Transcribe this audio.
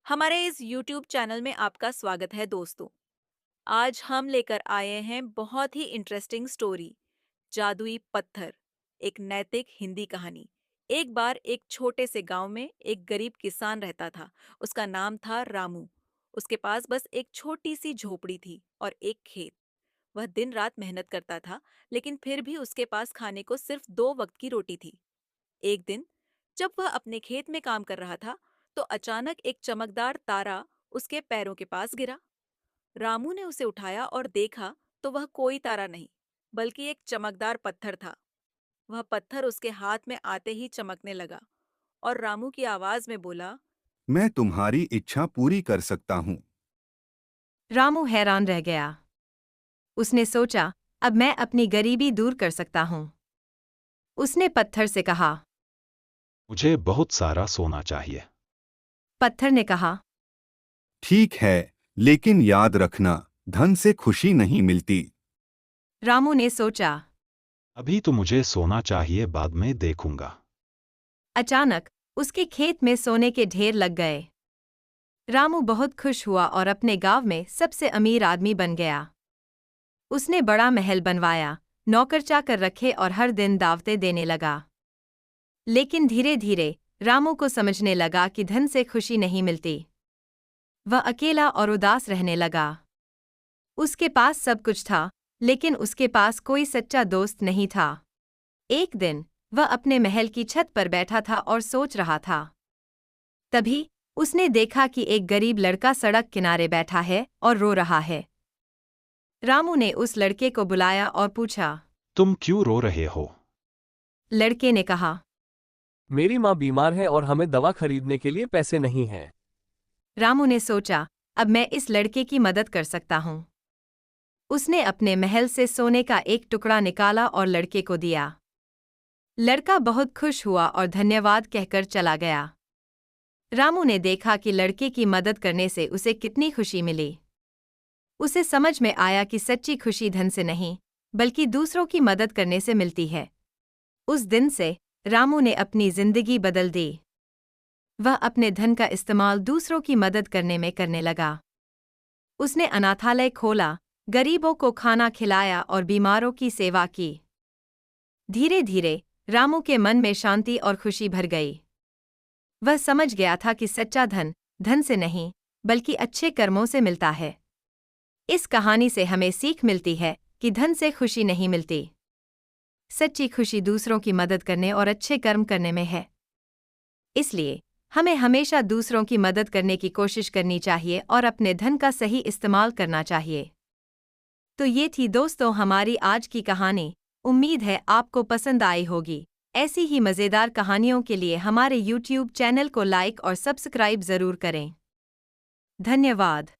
हमारे इस YouTube channel में आपका स्वागत है दोस्तों। आज हम लेकर आए हैं बहुत ही इंटरेस्टिंग स्टोरी, जादुई पत्थर, एक नैतिक हिंदी कहानी। एक बार एक छोटे से गांव में एक गरीब किसान रहता था। उसका नाम था रामू। उसके पास बस एक छोटी सी झोपड़ी थी और एक खेत। वह दिन रात मेहनत करता था, लेकिन फिर भी उसके पास खाने को सिर्फ 2 वक्त की रोटी थी। एक दिन जब वह अपने खेत में काम कर रहा था, तो अचानक एक चमकदार तारा उसके पैरों के पास गिरा। रामू ने उसे उठाया और देखा तो वह कोई तारा नहीं, बल्कि एक चमकदार पत्थर था। वह पत्थर उसके हाथ में आते ही चमकने लगा और रामू की आवाज में बोला, मैं तुम्हारी इच्छा पूरी कर सकता हूँ। रामू हैरान रह गया। उसने सोचा, अब मैं अपनी गरीबी दूर कर सकता हूँ। उसने पत्थर से कहा। मुझे बहुत सारा सोना चाहिए। पत्थर ने कहा। ठीक है, लेकिन याद रखना, धन से खुशी नहीं मिलती। रामू ने सोचा। अभी तो मुझे सोना चाहिए, बाद में देखूंगा। अचानक उसके खेत में सोने के ढेर लग गए। रामू बहुत खुश हुआ और अपने गांव में सबसे अमीर आदमी बन गया। उसने बड़ा महल बनवाया, नौकर चाकर रखे और हर दिन दावतें देने लगा। लेकिन धीरे धीरे रामू को समझने लगा कि धन से खुशी नहीं मिलती। वह अकेला और उदास रहने लगा। उसके पास सब कुछ था, लेकिन उसके पास कोई सच्चा दोस्त नहीं था। एक दिन वह अपने महल की छत पर बैठा था और सोच रहा था। तभी उसने देखा कि एक गरीब लड़का सड़क किनारे बैठा है और रो रहा है। रामू ने उस लड़के को बुलाया और पूछा। तुम क्यों रो रहे हो? लड़के ने कहा। मेरी माँ बीमार है और हमें दवा खरीदने के लिए पैसे नहीं हैं। रामू ने सोचा, अब मैं इस लड़के की मदद कर सकता हूँ। उसने अपने महल से सोने का एक टुकड़ा निकाला और लड़के को दिया। लड़का बहुत खुश हुआ और धन्यवाद कहकर चला गया। रामू ने देखा कि लड़के की मदद करने से उसे कितनी खुशी मिली। उसे समझ में आया कि सच्ची खुशी धन से नहीं, बल्कि दूसरों की मदद करने से मिलती है। उस दिन से रामू ने अपनी जिंदगी बदल दी। वह अपने धन का इस्तेमाल दूसरों की मदद करने में करने लगा। उसने अनाथालय खोला, गरीबों को खाना खिलाया और बीमारों की सेवा की। धीरे धीरे रामू के मन में शांति और खुशी भर गई। वह समझ गया था कि सच्चा धन धन से नहीं, बल्कि अच्छे कर्मों से मिलता है। इस कहानी से हमें सीख मिलती है कि धन से खुशी नहीं मिलती। सच्ची खुशी दूसरों की मदद करने और अच्छे कर्म करने में है। इसलिए हमें हमेशा दूसरों की मदद करने की कोशिश करनी चाहिए और अपने धन का सही इस्तेमाल करना चाहिए। तो ये थी दोस्तों हमारी आज की कहानी। उम्मीद है आपको पसंद आई होगी। ऐसी ही मज़ेदार कहानियों के लिए हमारे YouTube चैनल को लाइक और सब्सक्राइब ज़रूर करें। धन्यवाद।